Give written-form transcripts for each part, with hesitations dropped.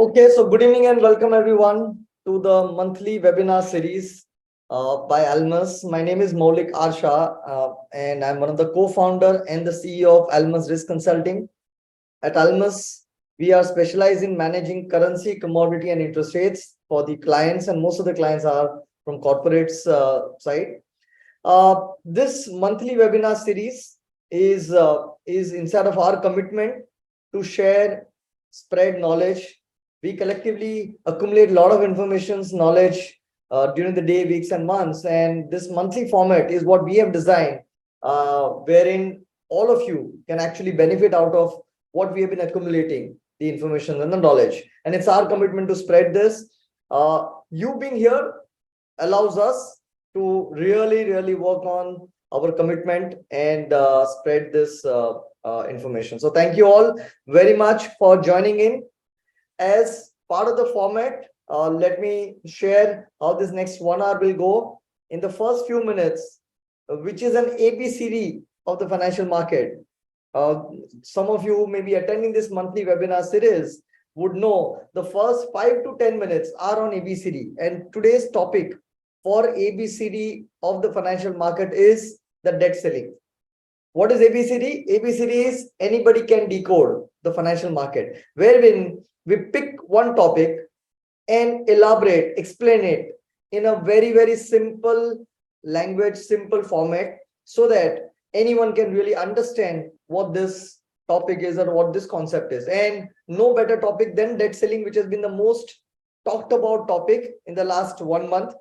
Okay, so good evening and welcome everyone to the monthly webinar series by Almas. My name is Maulik Shah, and I'm one of the co-founder and the CEO of Almas Risk Consulting. At Almas, we are specialized in managing currency, commodity, and interest rates for the clients, and most of the clients are from corporates side. This monthly webinar series is inside of our commitment to share, spread knowledge. We collectively accumulate a lot of information, knowledge during the day, weeks, and months. And this monthly format is what we have designed, wherein all of you can actually benefit out of what we have been accumulating, the information and the knowledge. And it's our commitment to spread this. You being here allows us to really work on our commitment and spread this information. So thank you all very much for joining in. As part of the format, let me share how this next 1 hour will go. In the first few minutes, which is an ABCD of the financial market. Some of you may be attending this monthly webinar series would know the first 5 to 10 minutes are on ABCD, and today's topic for ABCD of the financial market is the debt ceiling. What is ABCD? ABCD is anybody can decode the financial market, wherein we pick one topic and elaborate, explain it in a very simple language, simple format, so that anyone can really understand what this topic is or what this concept is. And no better topic than debt ceiling, which has been the most talked about topic in the last 1 month,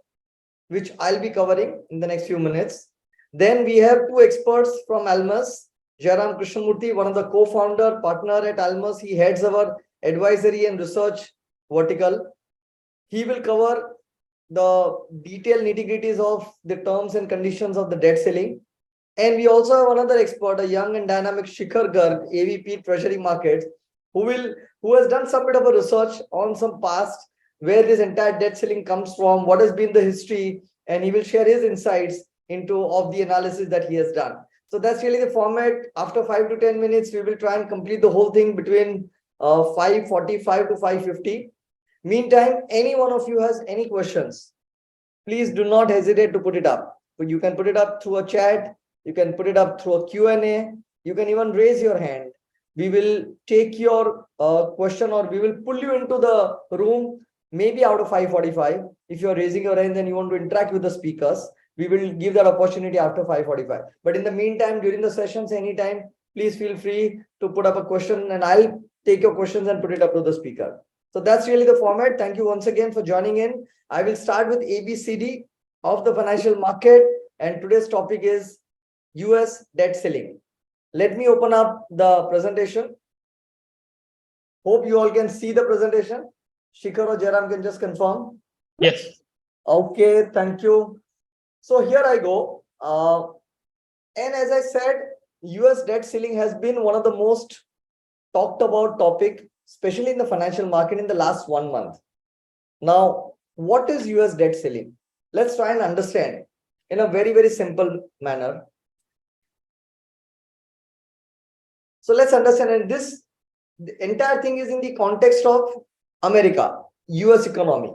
which I'll be covering in the next few minutes. Then we have two experts from Almas, Jayaram Krishnamurthy, one of the co-founder partner at Almas. He heads our advisory and research vertical. He will cover the detailed nitty-gritties of the terms and conditions of the debt ceiling. And we also have another expert, a young and dynamic Shikhar Garg, AVP Treasury Markets, who has done some bit of a research on some past, where this entire debt ceiling comes from, what has been the history, and he will share his insights into of the analysis that he has done. So that's really the format. After 5 to 10 minutes, we will try and complete the whole thing between 5:45 to 5:50. Meantime, any one of you has any questions, please do not hesitate to put it up. You can put it up through a chat, you can put it up through a Q&A, you can even raise your hand. We will take your question, or we will pull you into the room maybe out of 5:45. If you're raising your hand and you want to interact with the speakers, we will give that opportunity after 5:45. But in the meantime, during the sessions, anytime, please feel free to put up a question and I'll take your questions and put it up to the speaker. So that's really the format. Thank you once again for joining in. I will start with ABCD of the financial market, and today's topic is US debt ceiling. Let me open up the presentation. Hope you all can see the presentation. Shikhar or Jayaram can just confirm. Yes. Okay, thank you. So here I go. And as I said, US debt ceiling has been one of the most talked about topic, especially in the financial market in the last 1 month. Now, what is US debt ceiling? Let's try and understand in a very simple manner. So let's understand, and this the entire thing is in the context of America, US economy.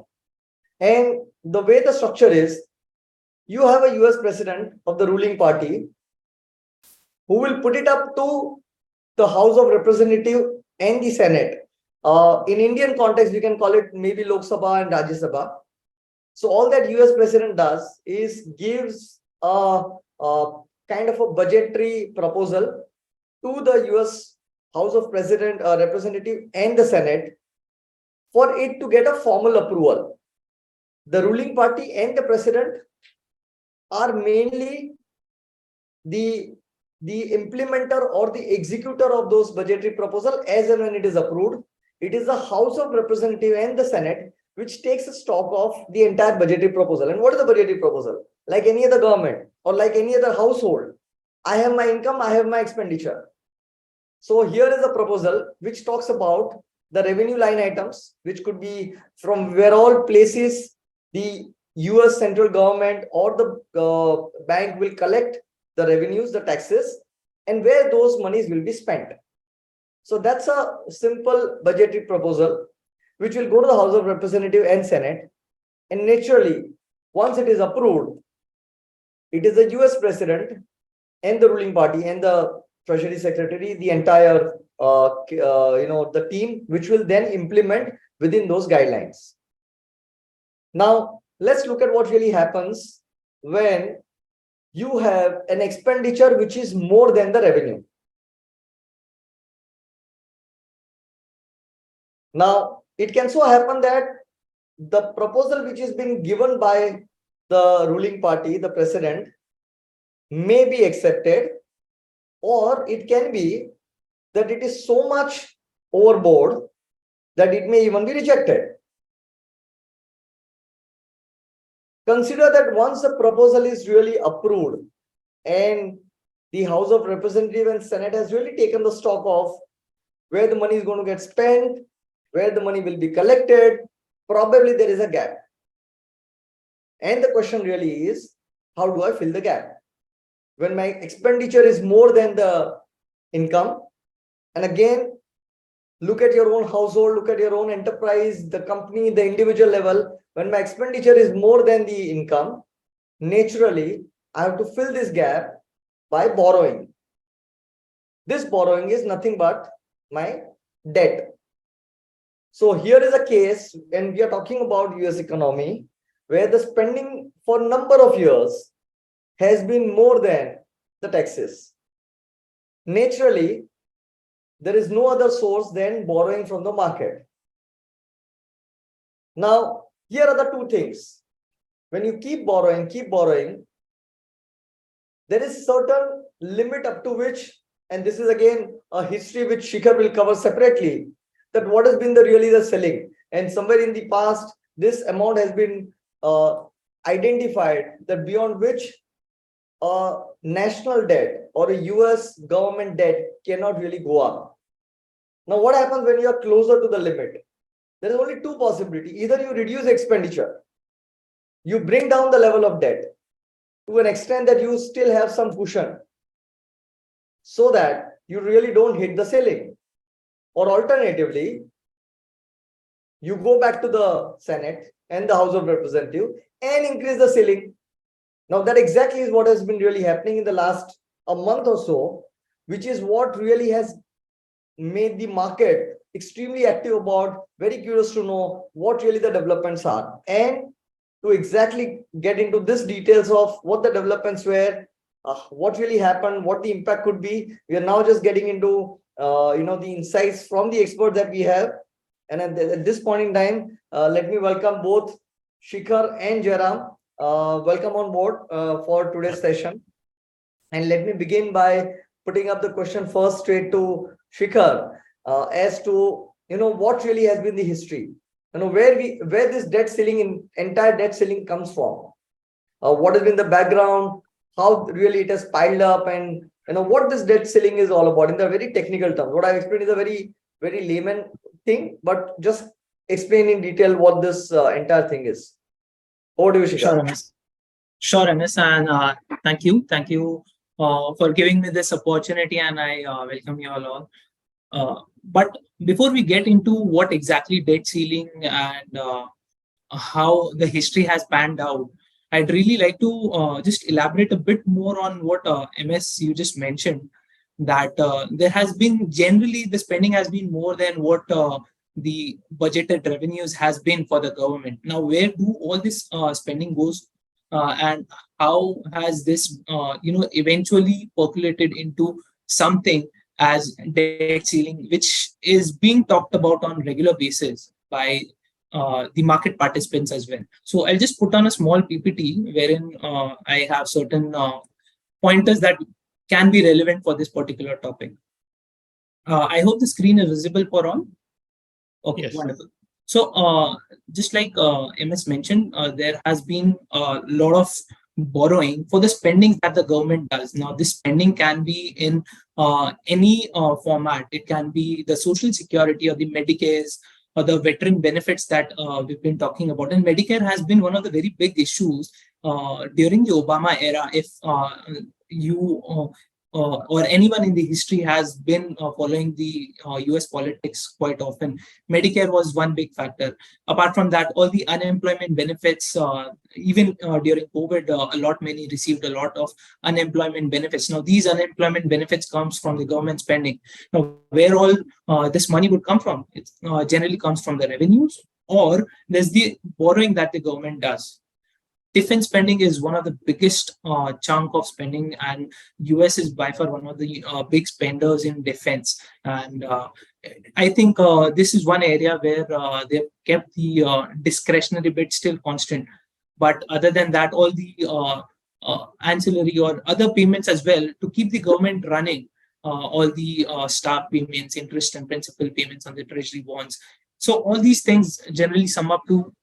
And the way the structure is, you have a US president of the ruling party who will put it up to the House of Representatives and the Senate. In Indian context, we can call it maybe Lok Sabha and Rajya Sabha. So all that US president does is gives a kind of a budgetary proposal to the US House of Representative and the Senate for it to get a formal approval. The ruling party and the president are mainly the implementer or the executor of those budgetary proposal as and when it is approved. It is the House of Representative and the Senate which takes a stock of the entire budgetary proposal. And what is the budgetary proposal? Like any other government or like any other household, I have my income, I have my expenditure. So here is a proposal which talks about the revenue line items, which could be from where all places the US central government or the bank will collect the revenues, the taxes, and where those monies will be spent. So that's a simple budgetary proposal. which will go to the House of Representatives and Senate. And naturally, once it is approved, it is the US President and the ruling party and the Treasury Secretary, the entire the team, which will then implement within those guidelines. Now, let's look at what really happens when you have an expenditure which is more than the revenue. Now, it can so happen that the proposal which is being given by the ruling party, the president, may be accepted, or it can be that it is so much overboard that it may even be rejected. Consider that once the proposal is really approved and the House of Representatives and Senate has really taken the stock of where the money is going to get spent, where the money will be collected, probably there is a gap. And the question really is, how do I fill the gap? When my expenditure is more than the income, and again, look at your own household, look at your own enterprise, the company, the individual level. When my expenditure is more than the income, naturally, I have to fill this gap by borrowing. This borrowing is nothing but my debt. So here is a case when we are talking about US economy, where the spending for a number of years has been more than the taxes. Naturally, there is no other source than borrowing from the market. Now, here are the two things. When you keep borrowing, there is certain limit up to which, and this is again a history which Shikhar will cover separately, that what has been really the selling. And somewhere in the past, this amount has been identified that beyond which a national debt or a US government debt cannot really go up. Now, what happens when you are closer to the limit? There is only two possibilities. Either you reduce expenditure, you bring down the level of debt to an extent that you still have some cushion so that you really don't hit the ceiling. Or alternatively, you go back to the Senate and the House of Representatives and increase the ceiling. Now, that exactly is what has been really happening in the last a month or so, which is what really has made the market extremely active about, very curious to know what really the developments are. And to exactly get into this details of what the developments were, what really happened, what the impact could be, we are now just getting into the insights from the experts that we have. And at this point in time, let me welcome both Shikhar and Jayaram. Welcome on board for today's session. And let me begin by putting up the question first straight to Shikhar as to what really has been the history. Where this debt ceiling, entire debt ceiling comes from. What has been the background, how really it has piled up, and what this debt ceiling is all about in the very technical terms. What I've explained is a very, very layman thing, but just explain in detail what this entire thing is. Over to you, Shikhar. Sure, MS, and thank you for giving me this opportunity, and I welcome you all. But before we get into what exactly debt ceiling and how the history has panned out, I'd really like to just elaborate a bit more on what MS you just mentioned, that there has been generally the spending has been more than what the budgeted revenues has been for the government. Now, where do all this spending goes, and how has this eventually percolated into something as debt ceiling, which is being talked about on regular basis by the market participants as well. So I'll just put on a small PPT wherein I have certain pointers that can be relevant for this particular topic. I hope the screen is visible for all. Okay, yes. Wonderful. So just like MS mentioned, there has been a lot of borrowing for the spending that the government does. Now, this spending can be in any format. It can be the social security or the Medicares or the veteran benefits that we've been talking about. And Medicare has been one of the very big issues during the Obama era. If you or anyone in the history has been following the US politics quite often, Medicare was one big factor. Apart from that, all the unemployment benefits, even during COVID, a lot many received a lot of unemployment benefits. Now, these unemployment benefits comes from the government spending. Now, where all this money would come from? It generally comes from the revenues, or there's the borrowing that the government does. Defense spending is one of the biggest chunk of spending, and US is by far one of the big spenders in defense. And I think this is one area where they've kept the discretionary bit still constant. But other than that, all the ancillary or other payments as well to keep the government running, all the staff payments, interest and principal payments on the treasury bonds. So all these things generally sum up to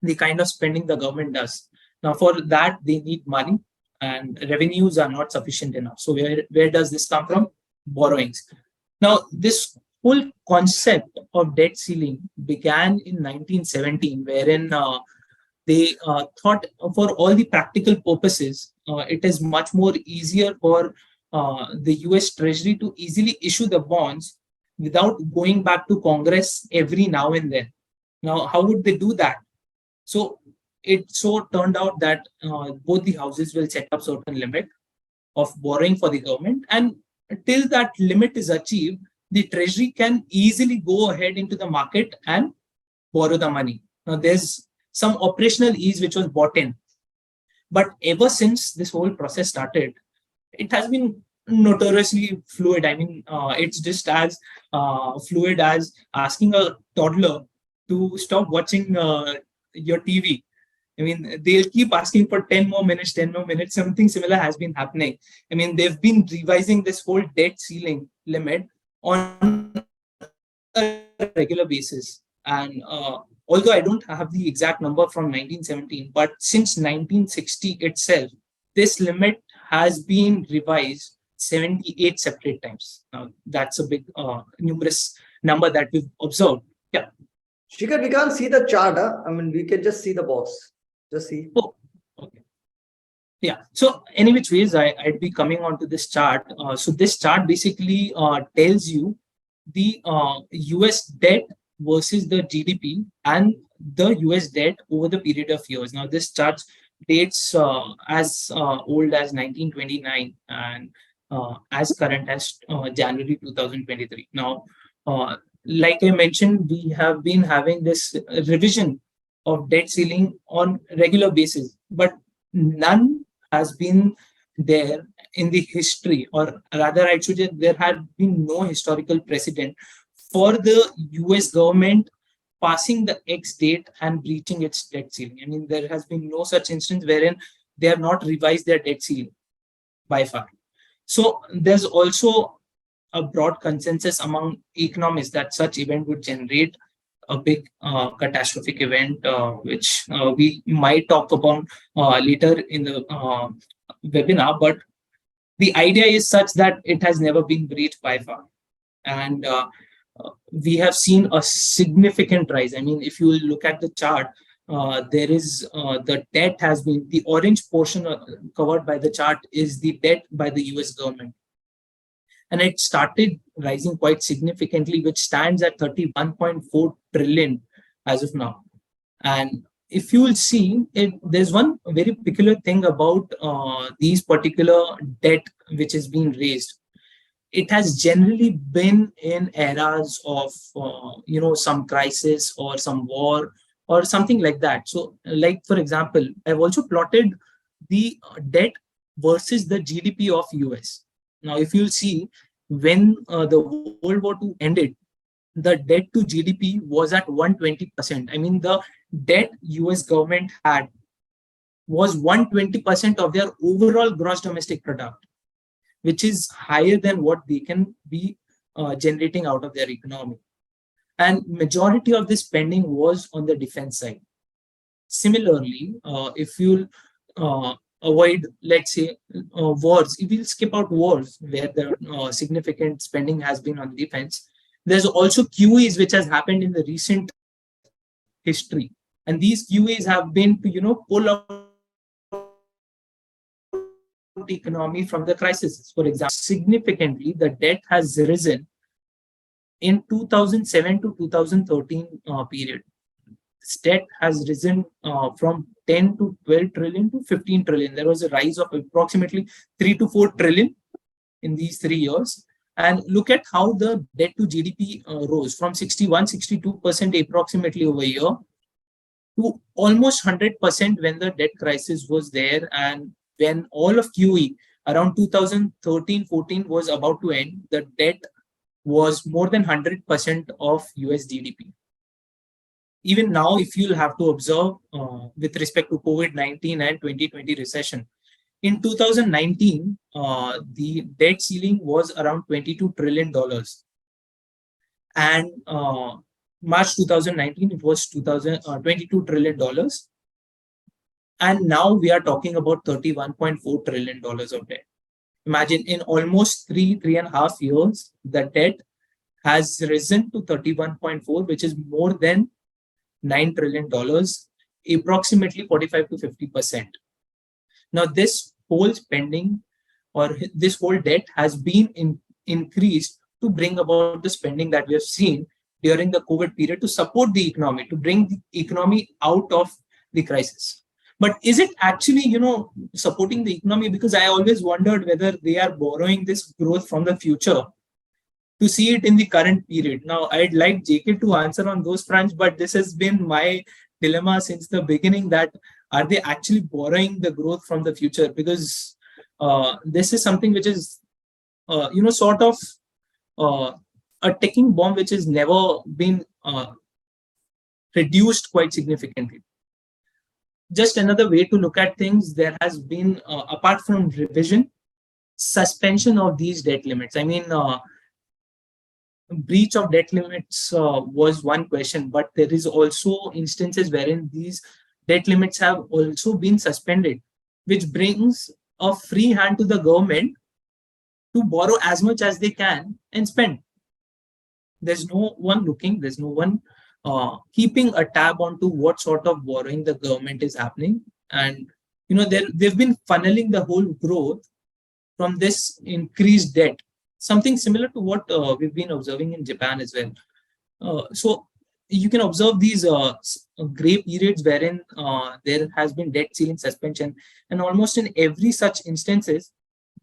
the kind of spending the government does. Now, for that, they need money, and revenues are not sufficient enough. So, where does this come from? Borrowings. Now, this whole concept of debt ceiling began in 1917, wherein they thought for all the practical purposes, it is much more easier for the US Treasury to easily issue the bonds without going back to Congress every now and then. Now, how would they do that? So it so turned out that both the houses will set up certain limit of borrowing for the government, and till that limit is achieved, the treasury can easily go ahead into the market and borrow the money. Now there's some operational ease which was bought in, but ever since this whole process started, it has been notoriously fluid. I mean, it's just as fluid as asking a toddler to stop watching your TV. I mean, they'll keep asking for 10 more minutes, 10 more minutes. Something similar has been happening. I mean, they've been revising this whole debt ceiling limit on a regular basis. And although I don't have the exact number from 1917, but since 1960 itself, this limit has been revised 78 separate times. That's a big, numerous number that we've observed. Yeah. Shikhar, we can't see the chart. I mean, we can just see the box. Just see. Oh, okay. Yeah. So, any which ways, I'd be coming on to this chart. So, this chart basically tells you the US debt versus the GDP and the US debt over the period of years. Now, this chart dates as old as 1929 and as current as January 2023. Now, like I mentioned, we have been having this revision of debt ceiling on regular basis, but none has been there in the history, or rather I should say there had been no historical precedent for the US government passing the X date and breaching its debt ceiling. I mean, there has been no such instance wherein they have not revised their debt ceiling by far. So there's also a broad consensus among economists that such event would generate a big catastrophic event, which we might talk about later in the webinar. But the idea is such that it has never been breached by far. And we have seen a significant rise. I mean, if you look at the chart, there is the debt has been, the orange portion covered by the chart is the debt by the US government. And it started rising quite significantly, which stands at 31.4 trillion as of now. And if you will see, there's one very peculiar thing about these particular debt which is being raised. It has generally been in eras of, some crisis or some war or something like that. So, like, for example, I've also plotted the debt versus the GDP of US. Now, if you'll see, when the World War II ended, the debt to GDP was at 120%. I mean, the debt US government had was 120% of their overall gross domestic product, which is higher than what they can be generating out of their economy. And majority of this spending was on the defense side. Similarly, if you avoid, let's say, wars, if we'll skip out wars where the significant spending has been on defense, there's also QEs which has happened in the recent history. And these QEs have been to, pull out support the economy from the crisis. For example, significantly, the debt has risen in 2007 to 2013 period. This debt has risen from 10 to 12 trillion to 15 trillion. There was a rise of approximately 3 to 4 trillion in these 3 years. And look at how the debt to GDP rose from 61-62% approximately over a year to almost 100% when the debt crisis was there, and when all of QE around 2013-14 was about to end, the debt was more than 100% of US GDP. Even now, if you'll have to observe with respect to COVID-19 and 2020 recession, in 2019, the debt ceiling was around $22 trillion. And March 2019, it was $22 trillion. And now we are talking about $31.4 trillion of debt. Imagine, in almost 3.5 years, the debt has risen to 31.4, which is more than $9 trillion, approximately 45 to 50%. Now, this whole spending or this whole debt has been increased to bring about the spending that we have seen during the COVID period to support the economy, to bring the economy out of the crisis. But is it actually, supporting the economy? Because I always wondered whether they are borrowing this growth from the future to see it in the current period. Now, I'd like JK to answer on those fronts, but this has been my dilemma since the beginning, that are they actually borrowing the growth from the future? Because this is something which is, sort of a ticking bomb which has never been reduced quite significantly. Just another way to look at things, there has been, apart from revision, suspension of these debt limits. I mean, breach of debt limits was one question, but there is also instances wherein these debt limits have also been suspended, which brings a free hand to the government to borrow as much as they can and spend. There's no one looking, there's no one keeping a tab onto what sort of borrowing the government is happening. And, they've been funneling the whole growth from this increased debt, something similar to what we've been observing in Japan as well. So you can observe these gray periods wherein there has been debt ceiling suspension, and almost in every such instances,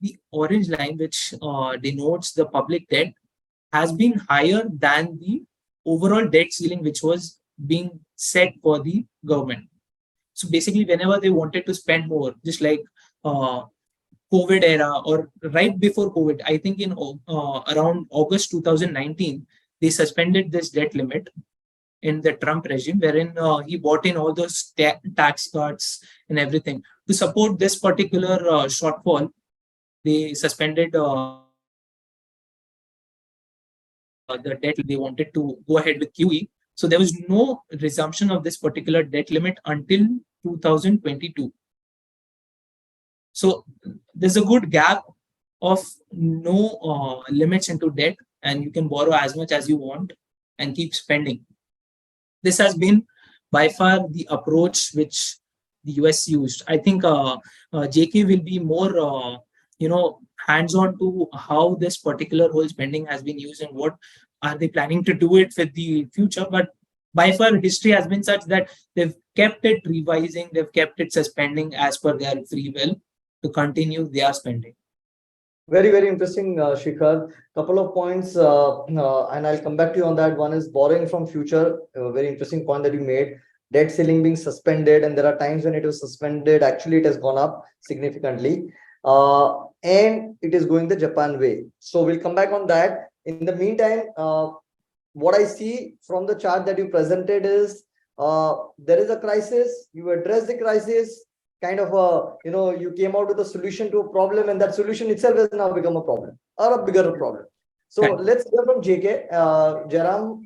the orange line, which denotes the public debt, has been higher than the overall debt ceiling which was being set for the government. So basically, whenever they wanted to spend more, just like COVID era or right before COVID, I think in around August 2019, they suspended this debt limit in the Trump regime, wherein he bought in all those tax cuts and everything. To support this particular shortfall, they suspended the debt. They wanted to go ahead with QE. So there was no resumption of this particular debt limit until 2022. So there's a good gap of no limits into debt, and you can borrow as much as you want and keep spending. This has been by far the approach which the US used. I think JK will be more, hands-on to how this particular whole spending has been used and what are they planning to do it with the future. But by far, history has been such that they've kept it revising, they've kept it suspending as per their free will to continue their spending. Very, very interesting, Shikhar. Couple of points, and I'll come back to you on that. One is borrowing from future. A very interesting point that you made. Debt ceiling being suspended, and there are times when it was suspended. Actually, it has gone up significantly, and it is going the Japan way. So we'll come back on that. In the meantime, what I see from the chart that you presented is there is a crisis. You address the crisis. Kind of you came out with a solution to a problem, and that solution itself has now become a problem or a bigger problem. So let's hear from JK. Jayaram,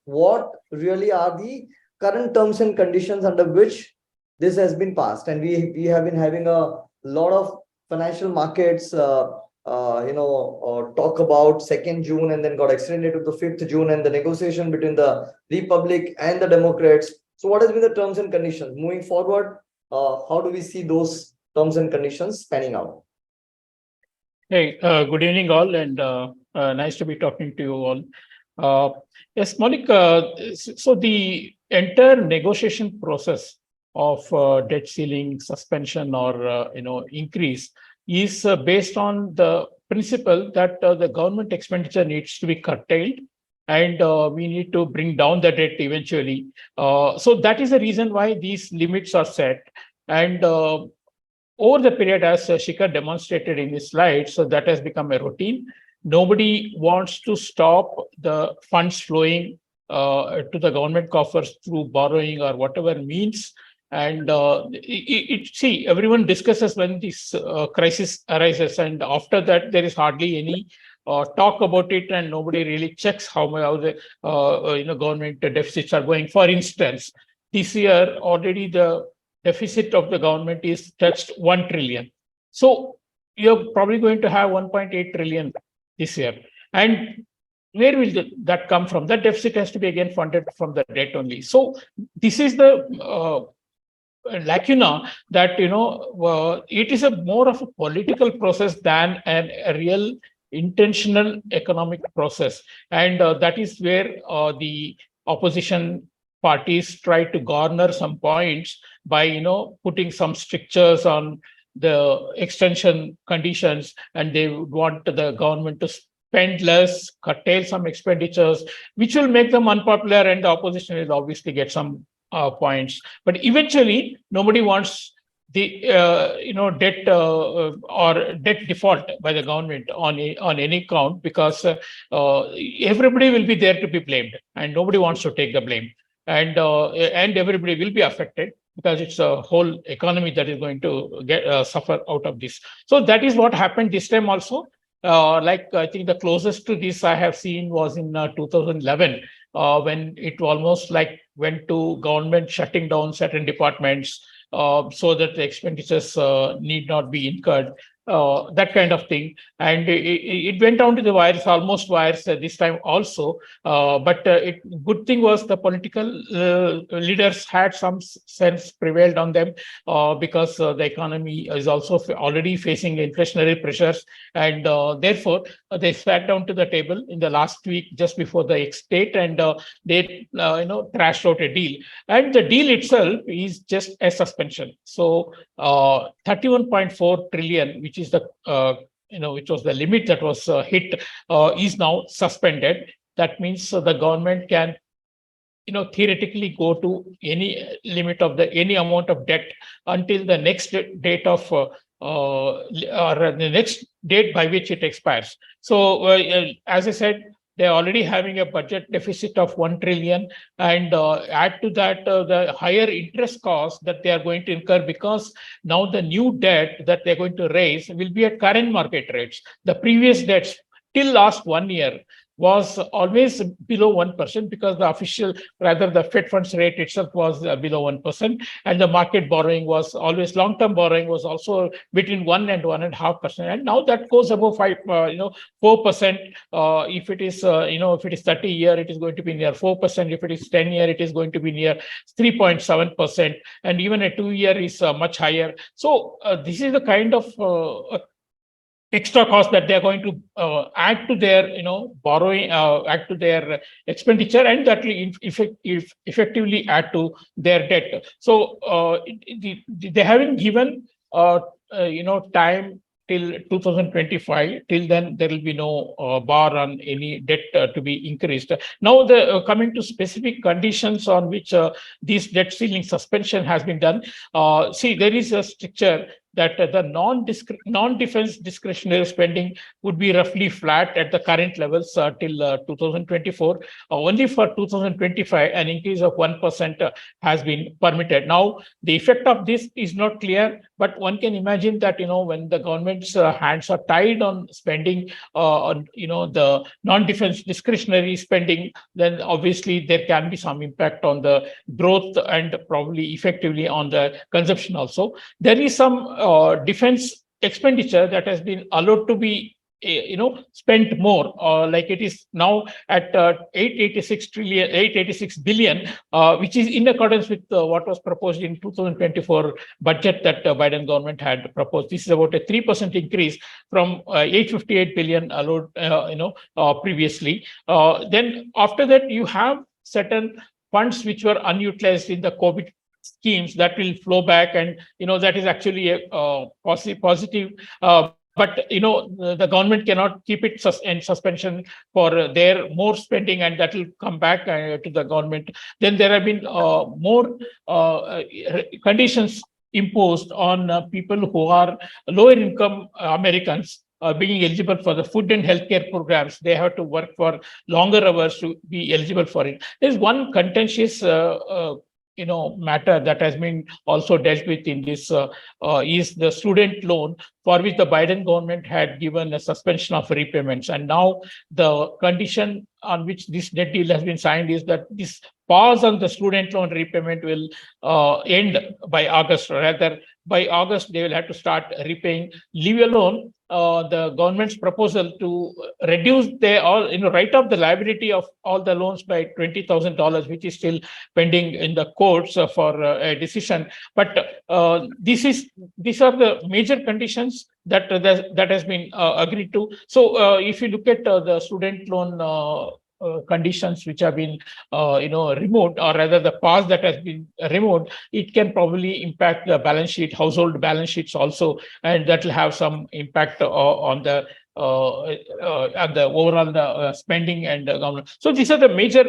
what really are the current terms and conditions under which this has been passed? And we have been having a lot of financial markets, talk about 2nd June and then got extended to the 5th June, and the negotiation between the Republic and the Democrats. So what has been the terms and conditions moving forward? How do we see those terms and conditions panning out? Hey, good evening, all, and nice to be talking to you all. Uh, yes, Maulik, so the entire negotiation process of debt ceiling suspension or increase is based on the principle that the government expenditure needs to be curtailed, and we need to bring down the debt eventually. So that is the reason why these limits are set, and over the period, as Shikhar demonstrated in his slides, so that has become a routine. Nobody wants to stop the funds flowing to the government coffers through borrowing or whatever means. And see, everyone discusses when this crisis arises, and after that, there is hardly any talk about it, and nobody really checks how the government deficits are going. For instance, this year already the deficit of the government is touched 1 trillion. So you're probably going to have 1.8 trillion this year. And where will that come from? That deficit has to be again funded from the debt only. So this is the lacuna that it is a more of a political process than a real intentional economic process, and that is where the opposition parties try to garner some points by putting some strictures on the extension conditions, and they would want the government to spend less, curtail some expenditures, which will make them unpopular, and the opposition will obviously get some points. But eventually, nobody wants the debt or debt default by the government on any count, because everybody will be there to be blamed, and nobody wants to take the blame, and everybody will be affected because it's a whole economy that is going to get suffer out of this. So that is what happened this time also. Like I think the closest to this I have seen was in 2011, when it almost like went to government shutting down certain departments so that the expenditures need not be incurred, that kind of thing. And it went down to the wires, almost wires this time also. But good thing was the political leaders had some sense prevailed on them, because the economy is also already facing inflationary pressures. And therefore, they sat down to the table in the last week just before the ex-date, and they trashed out a deal. And the deal itself is just a suspension. So 31.4 trillion, which is the which was the limit that was hit, is now suspended. That means the government can theoretically go to any limit of any amount of debt until the next date of or the next date by which it expires. So as I said, they're already having a budget deficit of 1 trillion, and add to that the higher interest costs that they are going to incur, because now the new debt that they're going to raise will be at current market rates. The previous debts till last 1 year was always below 1%, because the official, rather the Fed funds rate itself was below 1. And the market borrowing was always, long-term borrowing was also between 1 and 1.5%. And now that goes above 4%. If it is, if it is 30-year, it is going to be near 4%. If it is 10-year, it is going to be near 3.7%. And even a 2-year is much higher. So this is the kind of extra cost that they're going to add to their borrowing, add to their expenditure, and that will effectively add to their debt. So they haven't given time till 2025. Till then, there will be no bar on any debt to be increased. Now, the coming to specific conditions on which this debt ceiling suspension has been done. See, there is a stricture that the non-defense discretionary spending would be roughly flat at the current levels till 2024. Only for 2025, an increase of 1% has been permitted. Now, the effect of this is not clear, but one can imagine that when the government's hands are tied on spending on the non-defense discretionary spending, then obviously there can be some impact on the growth and probably effectively on the consumption also. There is some defense expenditure that has been allowed to be spent more, like it is now at 886 billion, which is in accordance with what was proposed in 2024 budget that Biden government had proposed. This is about a 3% increase from 858 billion allowed, previously. Then after that, you have certain funds which were unutilized in the COVID schemes that will flow back, and that is actually a positive. But the government cannot keep it in suspension for their more spending, and that will come back to the government. Then there have been more conditions imposed on people who are lower income Americans. Being eligible for the food and healthcare programs, they have to work for longer hours to be eligible for it. There's one contentious matter that has been also dealt with in this is the student loan, for which the Biden government had given a suspension of repayments. And now the condition on which this debt deal has been signed is that this pause on the student loan repayment will end by August. Rather, by August, they will have to start repaying, leave alone the government's proposal to reduce write off the liability of all the loans by $20,000, which is still pending in the courts for a decision. But these are the major conditions that has been agreed to. So if you look at the student loan conditions which have been removed, or rather the pause that has been removed, it can probably impact the balance sheet, household balance sheets also, and that will have some impact on the overall spending and government. So these are the major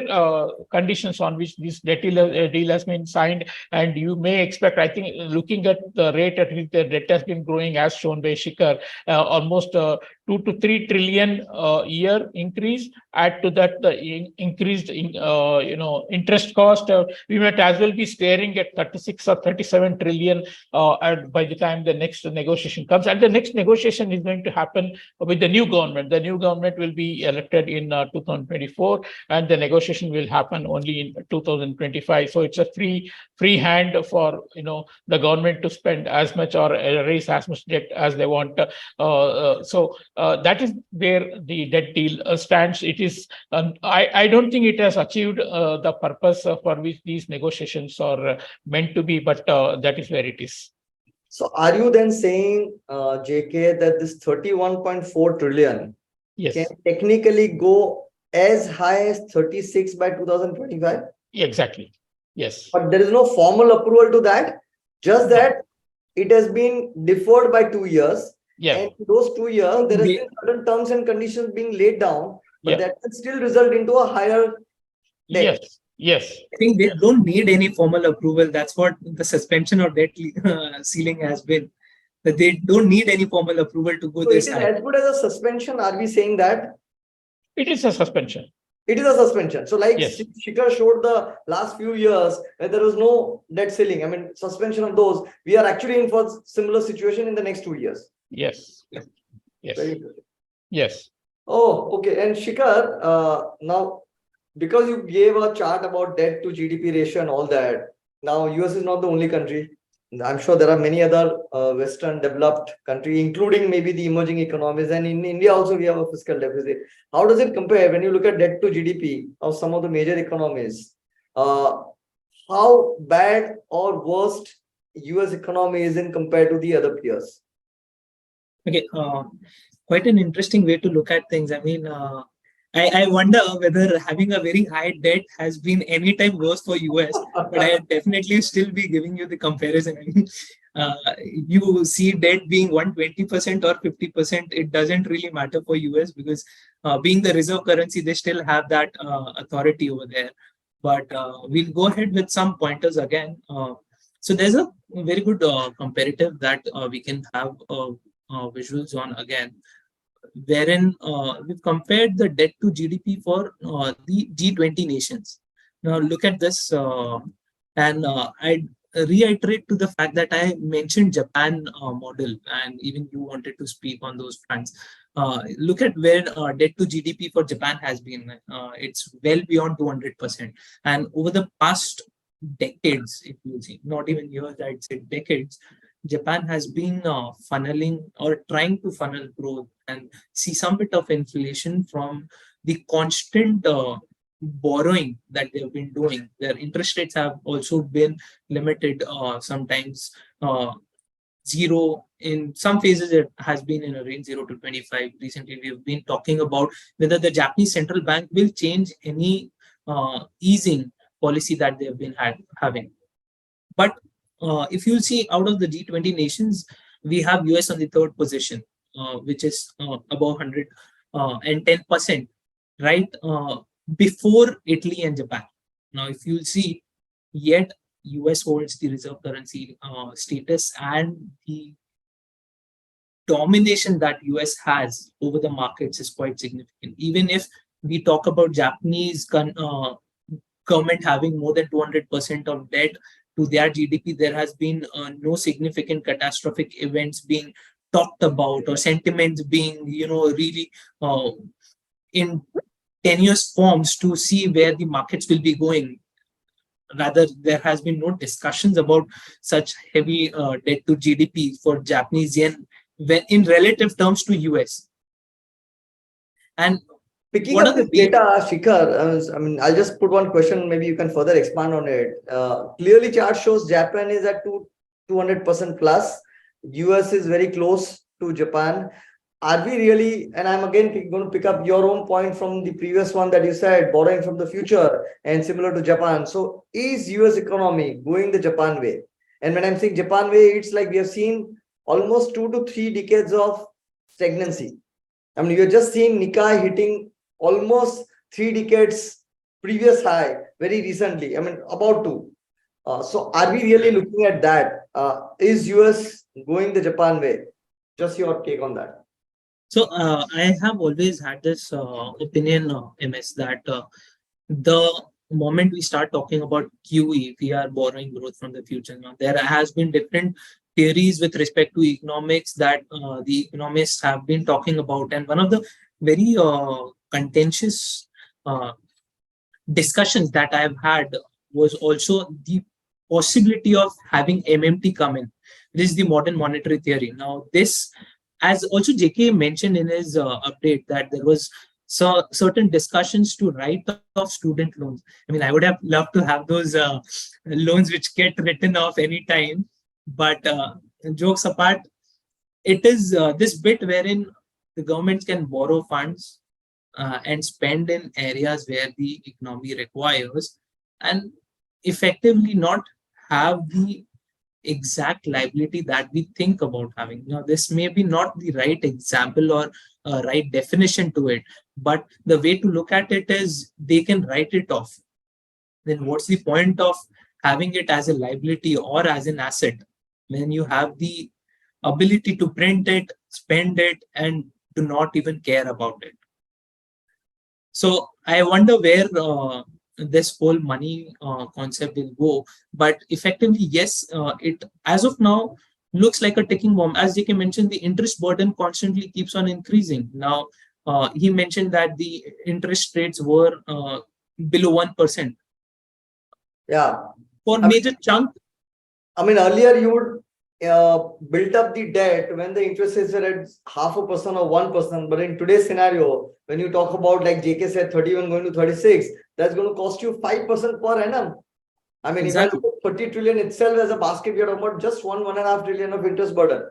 conditions on which this debt deal has been signed. And you may expect, I think, looking at the rate at which the debt has been growing, as shown by Shikhar, almost 2 to 3 trillion year increase. Add to that the increased interest cost, we might as well be staring at 36 or 37 trillion by the time the next negotiation comes. And the next negotiation is going to happen with the new government. The new government will be elected in 2024, and the negotiation will happen only in 2025. So it's a free hand for the government to spend as much or raise as much debt as they want. So that is where the debt deal stands. It is. I don't think it has achieved the purpose for which these negotiations are meant to be, but that is where it is. So are you then saying, JK, that this 31.4 trillion Yes. can technically go as high as 36 by 2025? Exactly. Yes. But there is no formal approval to that, just that it has been deferred by 2 years. Yeah. And in those 2 years, there has been certain terms and conditions being laid down, but that can still result into a higher debt. Yes. I think they don't need any formal approval. That's what the suspension of debt ceiling has been. That they don't need any formal approval to go this high. It is as good as a suspension. Are we saying that? It is a suspension. It is a suspension. So like Shikhar showed the last few years where there was no debt ceiling. I mean, suspension of those. We are actually in for similar situation in the next 2 years. Yes. Very good. Yes. Oh, okay. And Shikhar, now, because you gave a chart about debt to GDP ratio and all that, now US is not the only country. I'm sure there are many other Western developed countries, including maybe the emerging economies. And in India also, we have a fiscal deficit. How does it compare when you look at debt to GDP of some of the major economies? How bad or worst US economy is in compared to the other peers? Okay, quite an interesting way to look at things. I mean, I wonder whether having a very high debt has been any time worse for US, but I definitely still be giving you the comparison. I mean, you see debt being 120% or 50%, it doesn't really matter for US because being the reserve currency, they still have that authority over there. But we'll go ahead with some pointers again. So there's a very good comparative that we can have visuals on again, wherein we've compared the debt to GDP for the G20 nations. Now look at this, and I reiterate to the fact that I mentioned Japan model, and even you wanted to speak on those fronts. Look at where debt to GDP for Japan has been. It's well beyond 200%, and over the past decades, if you see, not even years, I'd say decades, Japan has been funneling or trying to funnel growth and see some bit of inflation from the constant borrowing that they've been doing. Their interest rates have also been limited, sometimes zero. In some phases, it has been in a range 0 to 25. Recently, we've been talking about whether the Japanese central bank will change any easing policy that they've been having. But if you see, out of the G20 nations, we have US on the third position, which is above 110%, right? Before Italy and Japan. Now, if you see, yet US holds the reserve currency status, and the domination that US has over the markets is quite significant. Even if we talk about Japanese government having more than 200% of debt to their GDP, there has been no significant catastrophic events being talked about, or sentiments being, really in tenuous forms to see where the markets will be going. Rather, there has been no discussions about such heavy debt to GDP for Japanese yen when in relative terms to US. And picking up this data, Shikhar, I mean, I'll just put one question, maybe you can further expand on it. Clearly, chart shows Japan is at 200% plus. US is very close to Japan. Are we really, and I'm again going to pick up your own point from the previous one that you said, borrowing from the future and similar to Japan. So is US economy going the Japan way? And when I'm saying Japan way, it's like we have seen almost 2 to 3 decades of stagnancy. I mean, you're just seeing Nikkei hitting almost 3 decades previous high very recently. I mean, about to. So are we really looking at that? Is US going the Japan way? Just your take on that. So I have always had this opinion, MS, that the moment we start talking about QE, we are borrowing growth from the future. Now, there has been different theories with respect to economics that the economists have been talking about. And one of the very contentious discussions that I have had was also the possibility of having MMT come in. This is the modern monetary theory. Now, this, as also JK mentioned in his update, that there was certain discussions to write off student loans. I mean, I would have loved to have those loans which get written off anytime. But jokes apart, it is this bit wherein the government can borrow funds and spend in areas where the economy requires, and effectively not have the exact liability that we think about having. Now, this may be not the right example or right definition to it, but the way to look at it is they can write it off. Then what's the point of having it as a liability or as an asset when you have the ability to print it, spend it, and do not even care about it? So I wonder where this whole money concept will go. But effectively, yes, it as of now looks like a ticking bomb. As JK mentioned, the interest burden constantly keeps on increasing. Now, he mentioned that the interest rates were below 1%. Yeah. For major chunk. I mean, earlier you would built up the debt when the interest rates are at 0.5% or 1%. But in today's scenario, when you talk about, like JK said, 31 going to 36, that's going to cost you 5% per annum. I mean, exactly. If I look at 30 trillion itself as a basket, we are about just 1.5 trillion of interest burden.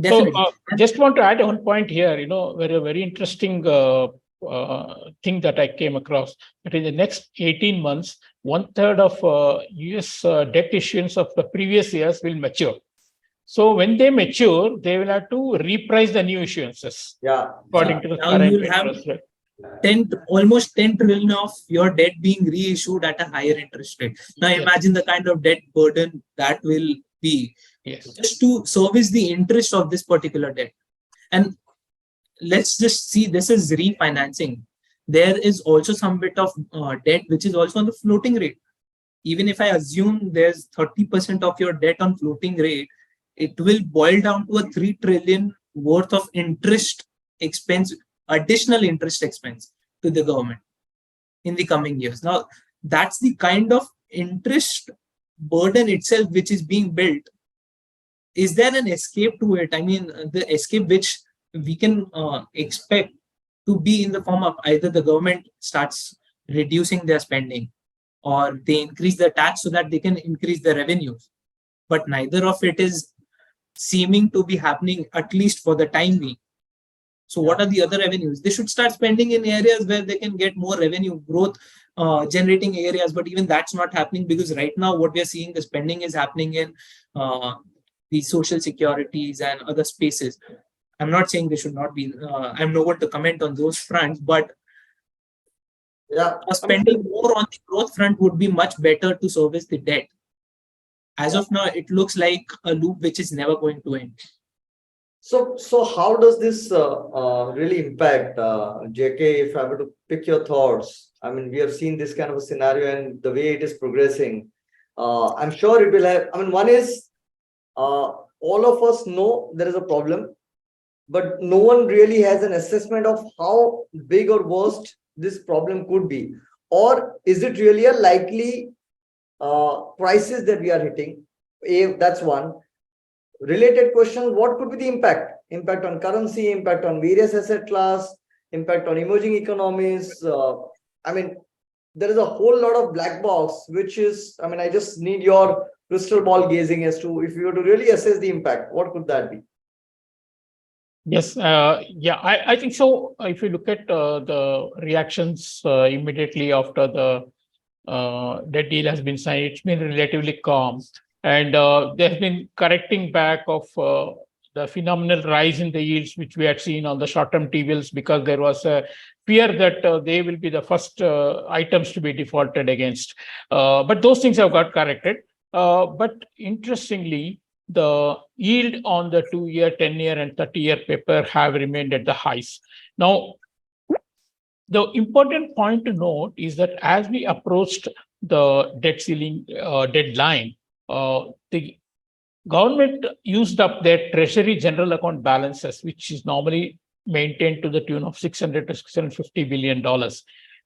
Definitely. So, just want to add one point here, very interesting thing that I came across, that in the next 18 months, 1/3 of US debt issuance of the previous years will mature. So when they mature, they will have to reprice the new issuances. Yeah. According to the current interest rate. Almost 10 trillion of your debt being reissued at a higher interest rate. Now imagine the kind of debt burden that will be just to service the interest of this particular debt. And let's just see, this is refinancing. There is also some bit of debt which is also on the floating rate. Even if I assume there's 30% of your debt on floating rate, it will boil down to a 3 trillion worth of interest expense, additional interest expense to the government in the coming years. Now, that's the kind of interest burden itself which is being built. Is there an escape to it? I mean, the escape which we can expect to be in the form of either the government starts reducing their spending or they increase the tax so that they can increase the revenues. But neither of it is seeming to be happening, at least for the time being. So what are the other revenues? They should start spending in areas where they can get more revenue growth, generating areas. But even that's not happening, because right now what we are seeing, the spending is happening in uh, the social securities and other spaces. I'm not saying they should not be. I'm no one to comment on those fronts, but Yeah, spending more on the growth front would be much better to service the debt. As of now, it looks like a loop which is never going to end. so how does this really impact JK? If I were to pick your thoughts, I mean, we have seen this kind of a scenario and the way it is progressing. I'm sure it will have. I mean, one is all of us know there is a problem, but no one really has an assessment of how big or worst this problem could be, or is it really a likely crisis that we are hitting? That's one. Related question: what could be the impact on currency, impact on various asset class, impact on emerging economies? I mean, there is a whole lot of black box, which is, I mean, I just need your crystal ball gazing as to, if you were to really assess the impact, what could that be? Yes, I think so. If you look at the reactions immediately after the debt deal has been signed, it's been relatively calm. And there's been correcting back of the phenomenal rise in the yields, which we had seen on the short-term T-bills, because there was a fear that they will be the first items to be defaulted against. But those things have got corrected. But interestingly, the yield on the 2-year, 10-year, and 30-year paper have remained at the highs. Now, the important point to note is that as we approached the debt ceiling deadline, the government used up their treasury general account balances, which is normally maintained to the tune of $600 to $650 billion,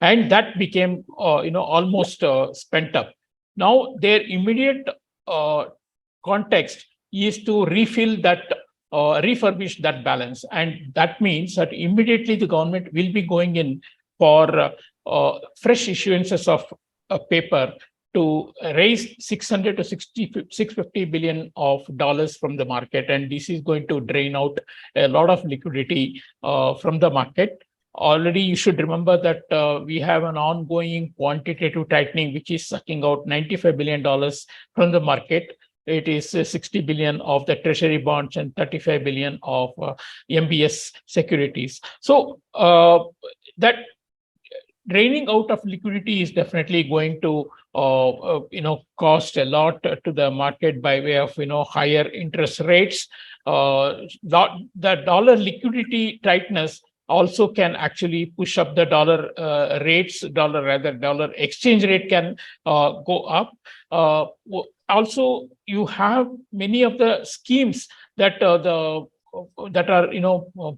and that became almost spent up. Now their immediate context is to refill that, refurbish that balance, and that means that immediately the government will be going in for fresh issuances of paper to raise 600 to 650 billion of dollars from the market, and this is going to drain out a lot of liquidity from the market. Already, you should remember that we have an ongoing quantitative tightening, which is sucking out $95 billion from the market. It is 60 billion of the treasury bonds and 35 billion of MBS securities. So that draining out of liquidity is definitely going to cost a lot to the market by way of higher interest rates. The dollar liquidity tightness also can actually push up the dollar dollar exchange rate can go up. Also, you have many of the schemes that are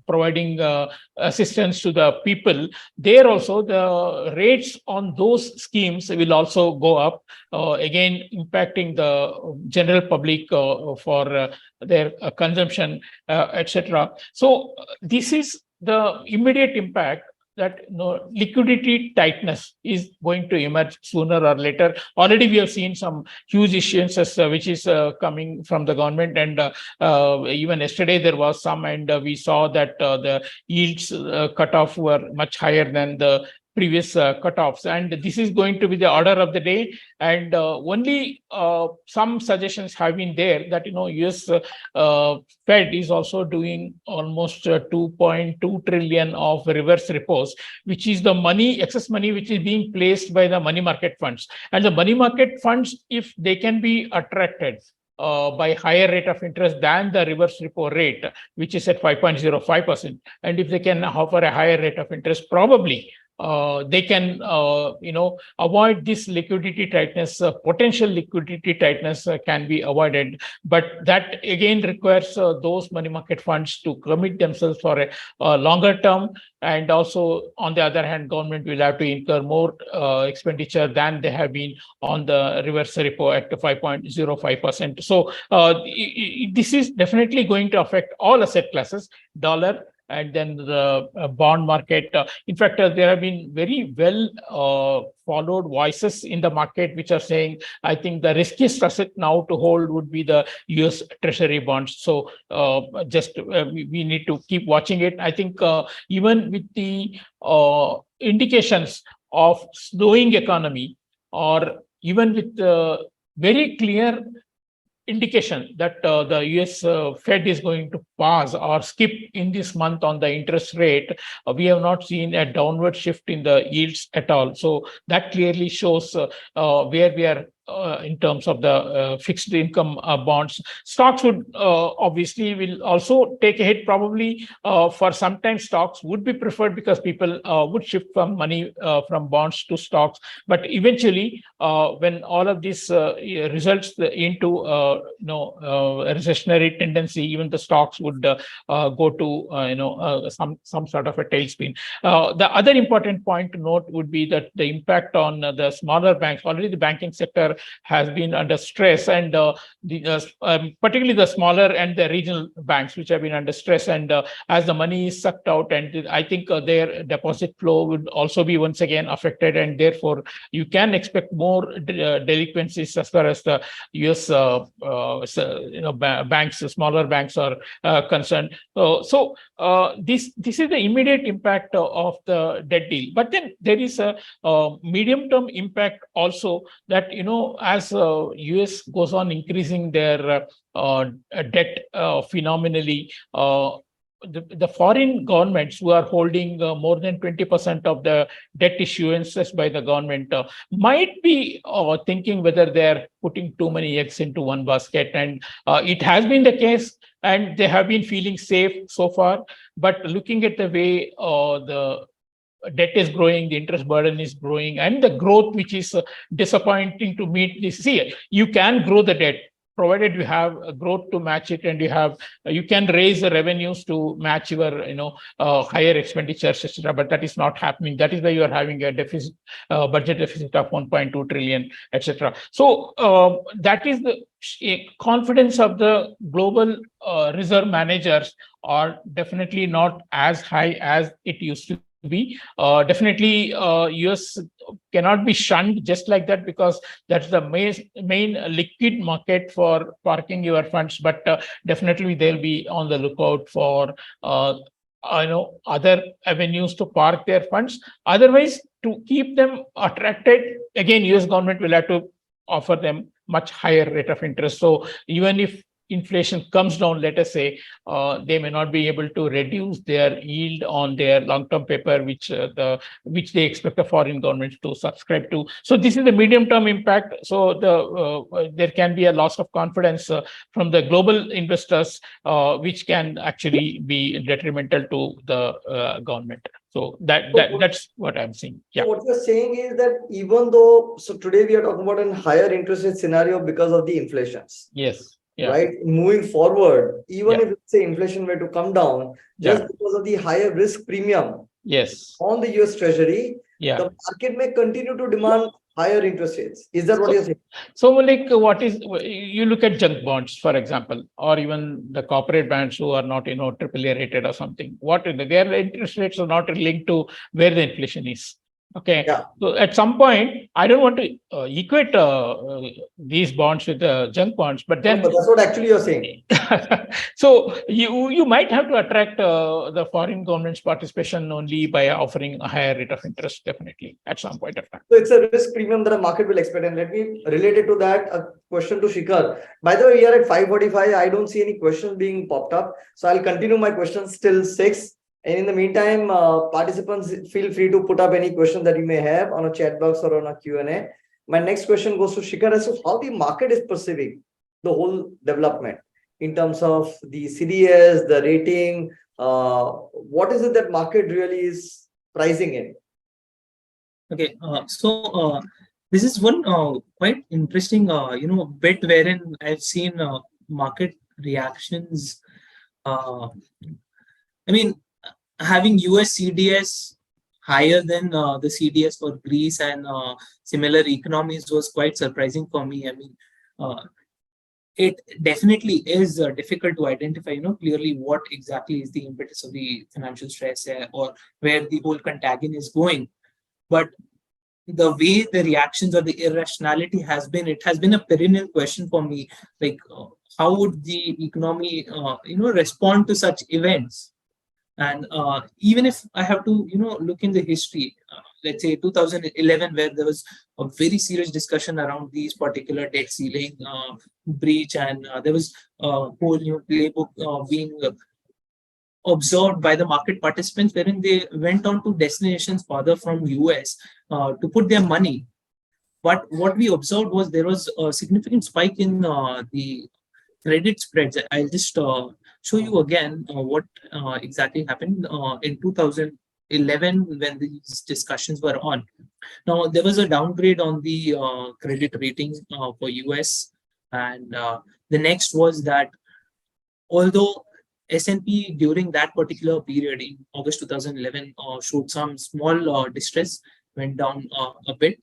providing assistance to the people. There also the rates on those schemes will also go up, again impacting the general public for their consumption, etc. So this is the immediate impact, that liquidity tightness is going to emerge sooner or later. Already we have seen some huge issuances which is coming from the government, and even yesterday there was some, and we saw that the yields cutoff were much higher than the previous cutoffs, and this is going to be the order of the day. And only some suggestions have been there that US Fed is also doing almost 2.2 trillion of reverse repos, which is the money, excess money, which is being placed by the money market funds. And the money market funds, if they can be attracted by higher rate of interest than the reverse repo rate, which is at 5.05%, and if they can offer a higher rate of interest, probably they can avoid this liquidity tightness. Potential liquidity tightness can be avoided, but that again requires those money market funds to commit themselves for a longer term. And also, on the other hand, government will have to incur more expenditure than they have been on the reverse repo at 5.05%. So this is definitely going to affect all asset classes: dollar, and then the bond market. In fact, there have been very well followed voices in the market which are saying, I think the riskiest asset now to hold would be the US Treasury bonds. So we need to keep watching it. I think even with the indications of slowing economy, or even with very clear indication that the US Fed is going to pause or skip in this month on the interest rate, we have not seen a downward shift in the yields at all. So that clearly shows where we are in terms of the fixed income bonds. Stocks would obviously will also take a hit. Probably for some time stocks would be preferred because people would shift from money from bonds to stocks. But eventually, when all of this results into a recessionary tendency, even the stocks would go to some sort of a tailspin. The other important point to note would be that the impact on the smaller banks. Already the banking sector has been under stress, and particularly the smaller and the regional banks, which have been under stress. And as the money is sucked out, and I think their deposit flow would also be once again affected, and therefore you can expect more delinquencies as far as the US banks, smaller banks are concerned. So this is the immediate impact of the debt deal. But then there is a medium-term impact also, that as US goes on increasing their debt phenomenally, the foreign governments who are holding more than 20% of the debt issuances by the government might be thinking whether they're putting too many eggs into one basket. And it has been the case, and they have been feeling safe so far. But looking at the way the debt is growing, the interest burden is growing, and the growth, which is disappointing to meet this. See, you can grow the debt, provided you have a growth to match it, and you can raise the revenues to match your higher expenditures, etc. But that is not happening. That is why you are having a deficit, budget deficit of 1.2 trillion, etc. So that is the confidence of the global reserve managers are definitely not as high as it used to be. Definitely, US cannot be shunned just like that, because that's the main liquid market for parking your funds. But definitely they'll be on the lookout for other avenues to park their funds. Otherwise, to keep them attracted, again, US government will have to offer them much higher rate of interest. So even if inflation comes down, let us say, they may not be able to reduce their yield on their long-term paper, which they expect the foreign governments to subscribe to. So this is the medium-term impact. So there can be a loss of confidence from the global investors, which can actually be detrimental to the government. So that's what I'm saying. Yeah. So what you're saying is that even though, so today we are talking about a higher interest rate scenario because of the inflations. Yes. Yeah. Right. Moving forward, even Yeah. if say inflation were to come down, just Yeah. because of the higher risk premium Yes. on the US Treasury, Yeah. the market may continue to demand higher interest rates. Is that what you're saying? So, Maulik, you look at junk bonds, for example, or even the corporate bonds who are not, AAA rated or something. Their interest rates are not linked to where the inflation is. Okay. Yeah. So at some point, I don't want to equate these bonds with the junk bonds, but then. No, but that's what actually you're saying. So you might have to attract the foreign government's participation only by offering a higher rate of interest, definitely, at some point of time. So it's a risk premium that a market will expect. And let me relate it to that, a question to Shikhar. By the way, we are at 5:45. I don't see any questions being popped up. So I'll continue my questions till 6. And in the meantime, participants, feel free to put up any questions that you may have on a chat box or on a Q&A. My next question goes to Shikhar as to how the market is perceiving the whole development in terms of the CDS, the rating. What is it that market really is pricing in? Okay, this is one quite interesting, bit wherein I've seen market reactions. I mean, having US CDS higher than the CDS for Greece and similar economies was quite surprising for me. I mean, it definitely is difficult to identify, clearly what exactly is the impetus of the financial stress, or where the whole contagion is going. But the way the reactions or the irrationality has been, it has been a perennial question for me. Like, how would the economy, respond to such events? And even if I have to, look in the history, let's say 2011, where there was a very serious discussion around these particular debt ceiling breach, and there was a whole new playbook being observed by the market participants, wherein they went on to destinations farther from US to put their money. But what we observed was there was a significant spike in the credit spreads. I'll just show you again what exactly happened in 2011 when these discussions were on. Now, there was a downgrade on the credit rating for US, and the next was that although S&P during that particular period in August 2011 showed some small distress, went down a bit,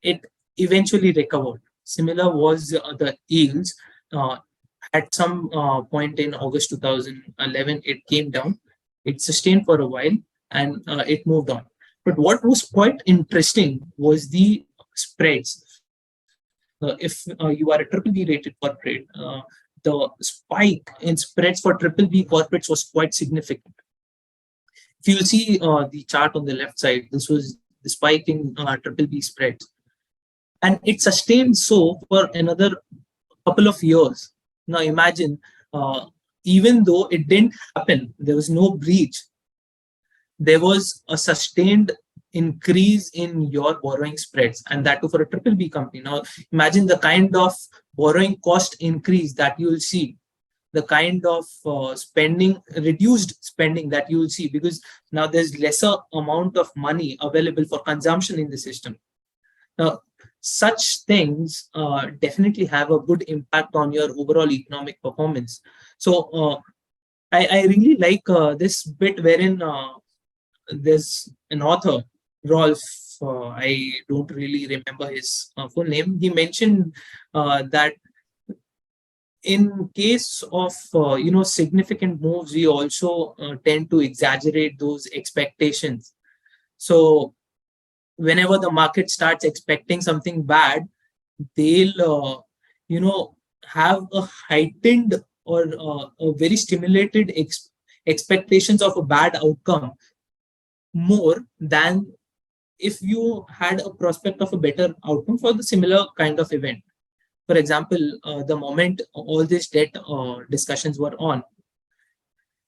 it eventually recovered. Similar was the yields. Uh, at some point in August 2011, it came down. It sustained for a while, and it moved on. But what was quite interesting was the spreads. If you are a triple B rated corporate, the spike in spreads for triple B corporates was quite significant. If you'll see the chart on the left side, this was the spike in triple B spreads. And it sustained so for another couple of years. Now imagine, even though it didn't happen, there was no breach, there was a sustained increase in your borrowing spreads, and that too for a triple B company. Now imagine the kind of borrowing cost increase that you will see, the kind of reduced spending that you will see, because now there's lesser amount of money available for consumption in the system. Now, such things definitely have a good impact on your overall economic performance. So I really like this bit wherein there's an author, Rolf, I don't really remember his full name. He mentioned that in case of significant moves, we also tend to exaggerate those expectations. So whenever the market starts expecting something bad, they'll have a heightened or a very stimulated expectations of a bad outcome, more than if you had a prospect of a better outcome for the similar kind of event. For example, the moment all these debt discussions were on,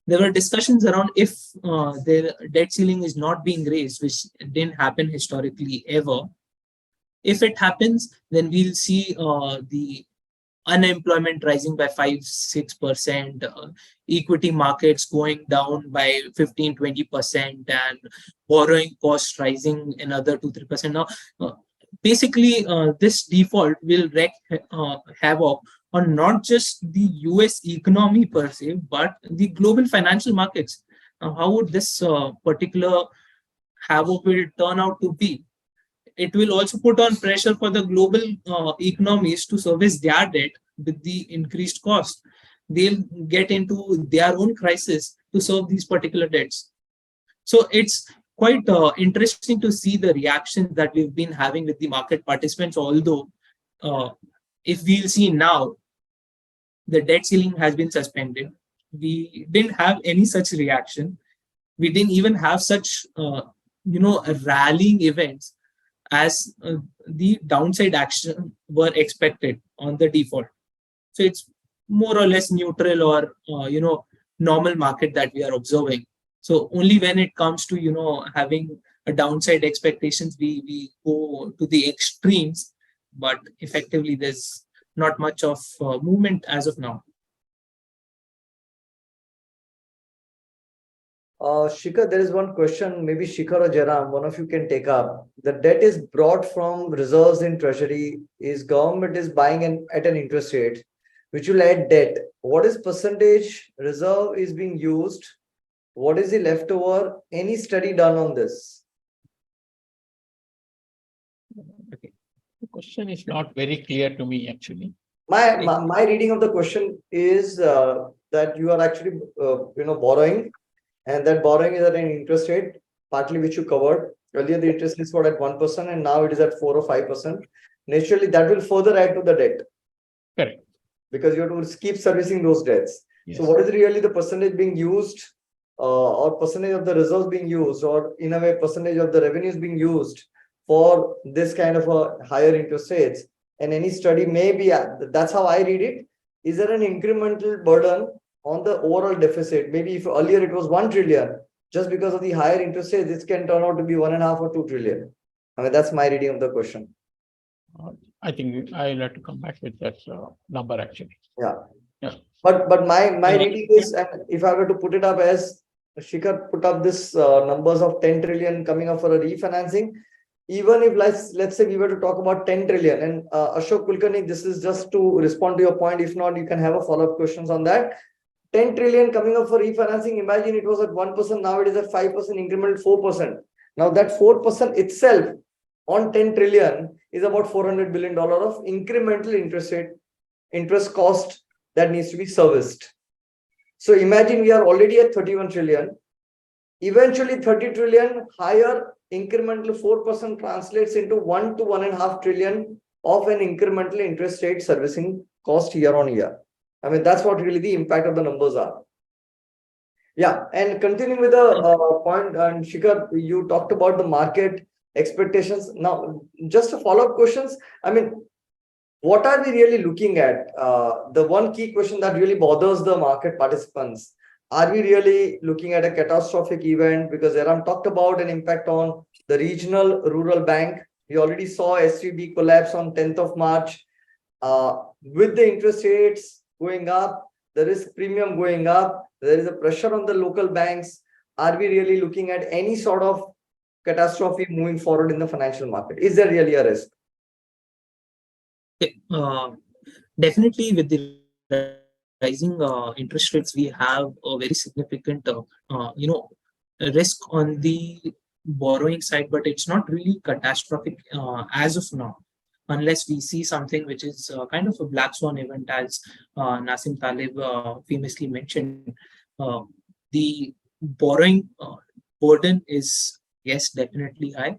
there were discussions around if the debt ceiling is not being raised, which didn't happen historically ever. If it happens, then we'll see the unemployment rising by 5-6%, equity markets going down by 15-20%, and borrowing costs rising another 2-3%. Now, basically, this default will wreak havoc on not just the US economy per se, but the global financial markets. Now, how would this particular havoc will turn out to be? It will also put on pressure for the global economies to service their debt with the increased cost. They'll get into their own crisis to serve these particular debts. So it's quite interesting to see the reactions that we've been having with the market participants. Although, if we'll see now, the debt ceiling has been suspended. We didn't have any such reaction. We didn't even have such, rallying events as the downside action were expected on the default. So it's more or less neutral or normal market that we are observing. So only when it comes to having a downside expectations, we go to the extremes, but effectively there's not much of movement as of now. Shikhar, there is one question, maybe Shikhar or Jayaram, one of you can take up. The debt is brought from reserves in treasury, is government is buying at an interest rate, which will add debt. What is percentage reserve is being used? What is the leftover? Any study done on this? Okay. The question is not very clear to me, actually. My reading of the question is that you are actually borrowing, and that borrowing is at an interest rate, partly which you covered. Earlier, the interest rates were at 1%, and now it is at 4 or 5%. Naturally, that will further add to the debt. Correct. Because you have to keep servicing those debts. Yes. So what is really the percentage being used, or percentage of the reserves being used, or in a way percentage of the revenues being used for this kind of a higher interest rates? And any study may be, that's how I read it. Is there an incremental burden on the overall deficit? Maybe if earlier it was 1 trillion, just because of the higher interest rates, this can turn out to be 1.5 or 2 trillion. I mean, that's my reading of the question. I think I'll have to come back with that number actually. Yeah. Yeah. But my reading is, and if I were to put it up as Shikhar put up this numbers of 10 trillion coming up for a refinancing, even if let's say we were to talk about 10 trillion, and Ashok Kulkarni, this is just to respond to your point. If not, you can have a follow-up questions on that. 10 trillion coming up for refinancing. Imagine it was at 1%. Now it is at 5% incremental 4%. Now that 4% itself on 10 trillion is about $400 billion of incremental interest cost that needs to be serviced. So imagine we are already at 31 trillion. Eventually 30 trillion higher incremental 4% translates into 1 to 1.5 trillion of an incremental interest rate servicing cost year on year. I mean, that's what really the impact of the numbers are. Yeah, and continuing with the point, and Shikhar, you talked about the market expectations. Now, just a follow-up questions. I mean, what are we really looking at? The one key question that really bothers the market participants. Are we really looking at a catastrophic event? Because Jayaram talked about an impact on the regional rural bank. We already saw SVB collapse on 10th of March. With the interest rates going up, the risk premium going up, there is a pressure on the local banks. Are we really looking at any sort of catastrophe moving forward in the financial market? Is there really a risk? Definitely, with the rising interest rates, we have a very significant, risk on the borrowing side, but it's not really catastrophic as of now, unless we see something which is kind of a black swan event, as Nassim Taleb famously mentioned. The borrowing burden is, yes, definitely high.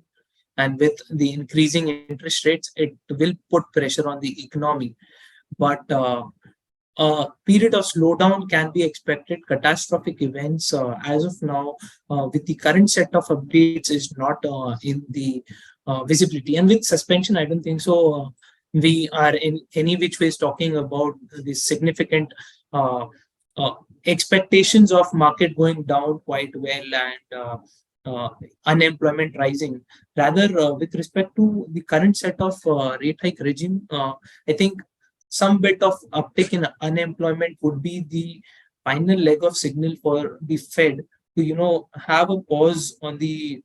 And with the increasing interest rates, it will put pressure on the economy. But a period of slowdown can be expected. Catastrophic events, as of now, with the current set of updates, is not in the visibility. And with suspension, I don't think so. We are in any which ways talking about the significant expectations of market going down quite well, and unemployment rising. Rather, with respect to the current set of rate hike regime, I think some bit of uptick in unemployment would be the final leg of signal for the Fed to, have a pause on the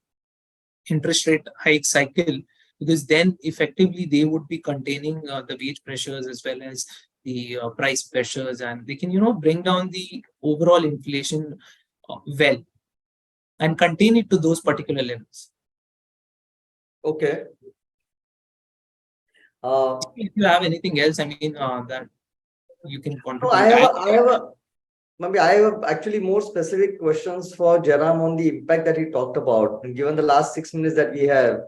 interest rate hike cycle, because then effectively they would be containing the wage pressures as well as the price pressures, and they can, bring down the overall inflation well and contain it to those particular levels. Okay. If you have anything else, I mean, that you can contribute. I have actually more specific questions for Jayaram on the impact that he talked about. And given the last 6 minutes that we have,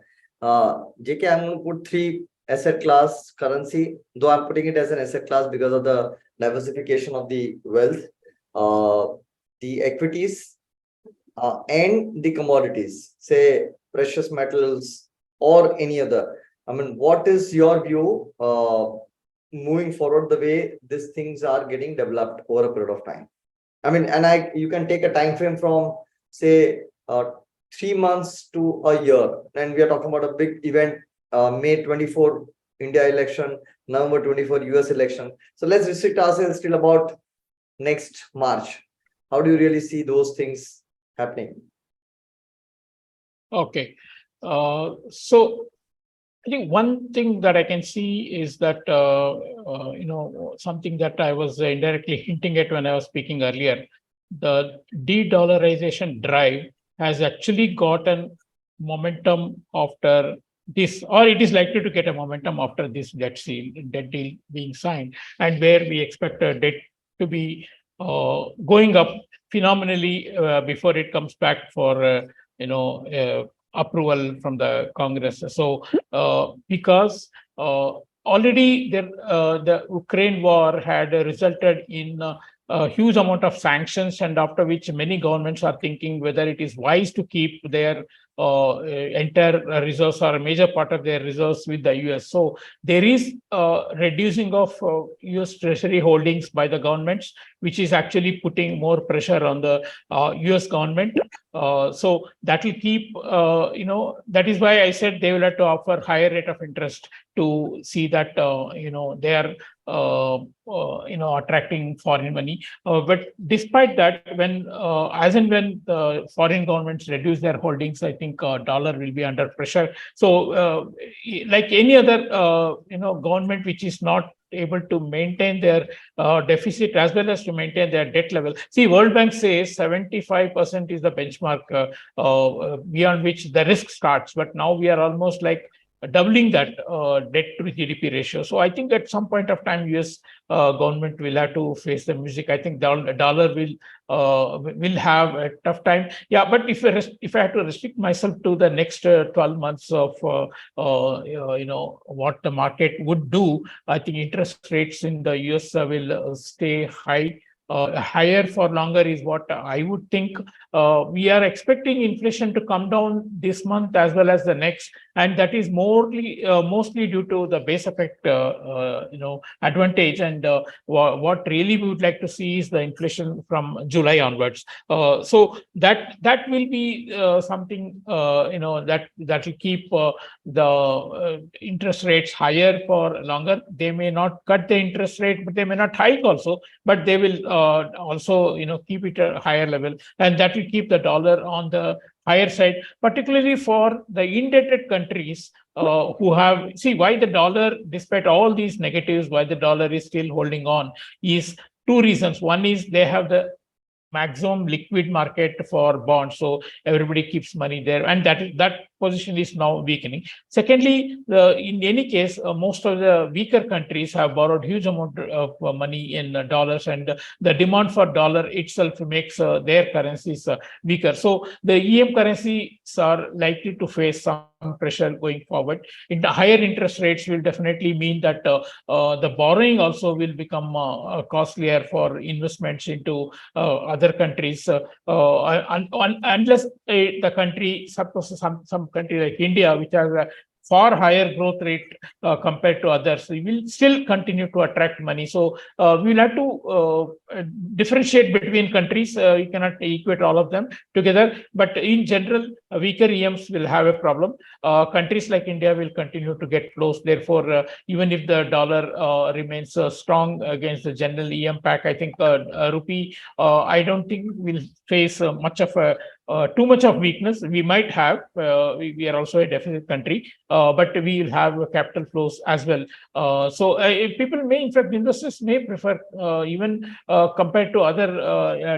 JK, I'm going to put 3 asset class currency, though I'm putting it as an asset class because of the diversification of the wealth, the equities, and the commodities, say precious metals or any other. I mean, what is your view moving forward, the way these things are getting developed over a period of time? I mean, and you can take a time frame from, say, 3 months to a year, and we are talking about a big event, May 24 India election, November 24 US election. So let's restrict ourselves till about next March. How do you really see those things happening? Okay. So I think one thing that I can see is that, something that I was indirectly hinting at when I was speaking earlier, the de-dollarization drive has actually gotten momentum after this, or it is likely to get a momentum after this debt deal being signed, and where we expect a debt to be going up phenomenally before it comes back for approval from the Congress. So because already the Ukraine war had resulted in a huge amount of sanctions, and after which many governments are thinking whether it is wise to keep their entire reserves or a major part of their reserves with the US. So there is reducing of US Treasury holdings by the governments, which is actually putting more pressure on the US government. So that will keep, that is why I said they will have to offer higher rate of interest to see that, they are attracting foreign money. But despite that, when as and when the foreign governments reduce their holdings, I think dollar will be under pressure. So like any other government which is not able to maintain their deficit as well as to maintain their debt level. See, World Bank says 75% is the benchmark beyond which the risk starts. But now we are almost like doubling that debt to GDP ratio. So I think at some point of time, US government will have to face the music. I think dollar will have a tough time. Yeah, but if I have to restrict myself to the next 12 months of what the market would do, I think interest rates in the US will stay high. Higher for longer is what I would think. We are expecting inflation to come down this month as well as the next, and that is mostly due to the base effect, advantage. And what really we would like to see is the inflation from July onwards. So that will be something that will keep the interest rates higher for longer. They may not cut the interest rate, but they may not hike also, but they will also keep it at a higher level, and that will keep the dollar on the higher side, particularly for the indebted countries who have, see, why the dollar, despite all these negatives, why the dollar is still holding on is two reasons. One is they have the maximum liquid market for bonds, so everybody keeps money there, and that position is now weakening. Secondly, in any case, most of the weaker countries have borrowed huge amount of money in dollars, and the demand for dollar itself makes their currencies weaker. So the EM currencies are likely to face some pressure going forward. In the higher interest rates will definitely mean that the borrowing also will become costlier for investments into other countries, unless the country, suppose some country like India, which has a far higher growth rate compared to others, we will still continue to attract money. So we will have to differentiate between countries. We cannot equate all of them together, but in general, weaker EMs will have a problem. Countries like India will continue to get flows. Therefore, even if the dollar remains strong against the general EM pack, I think rupee, I don't think will face much of a too much of weakness. We might have, we are also a deficit country, but we will have capital flows as well. So people may, in fact, investors may prefer, even compared to other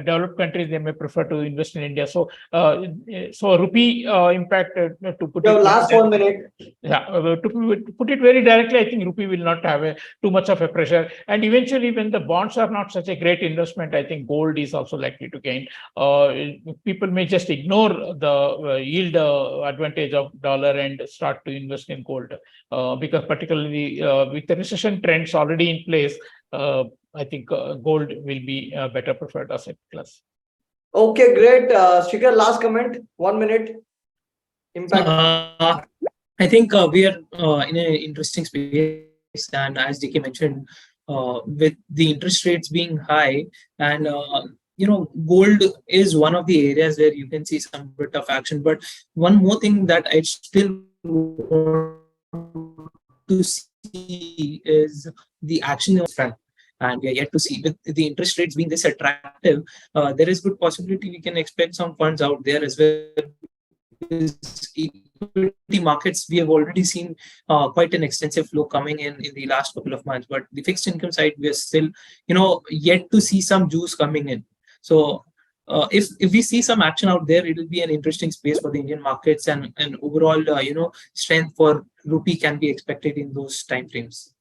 developed countries, they may prefer to invest in India. So rupee impact, to put Your it last 1 minute. Yeah, to put it very directly, I think rupee will not have too much of a pressure. And eventually, when the bonds are not such a great investment, I think gold is also likely to gain. People may just ignore the yield advantage of dollar and start to invest in gold, because particularly with the recession trends already in place, I think gold will be a better preferred asset class. Okay, great. Shikhar, last comment, 1 minute. Impact. I think we are in an interesting space, and as DK mentioned, with the interest rates being high, and gold is one of the areas where you can see some bit of action. But one more thing that I still want to see is the action of front. And we are yet to see, with the interest rates being this attractive, there is good possibility we can expect some funds out there as well. Equity markets, we have already seen quite an extensive flow coming in the last couple of months, but the fixed income side, we are still yet to see some juice coming in. So if we see some action out there, it will be an interesting space for the Indian markets, and overall, strength for rupee can be expected in those time frames.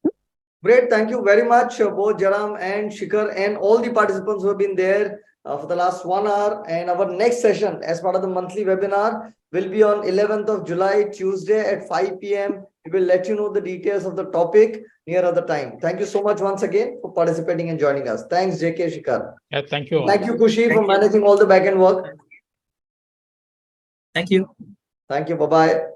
Great. Thank you very much, both Jayaram and Shikhar, and all the participants who have been there for the last 1 hour. And our next session, as part of the monthly webinar, will be on 11th of July, Tuesday at 5 p.m. We will let you know the details of the topic nearer the time. Thank you so much once again for participating and joining us. Thanks, JK, Shikhar. Yeah, thank you. Thank you, Kushi, Thank for you. managing all the back end work. Thank you. Thank you. Bye-bye.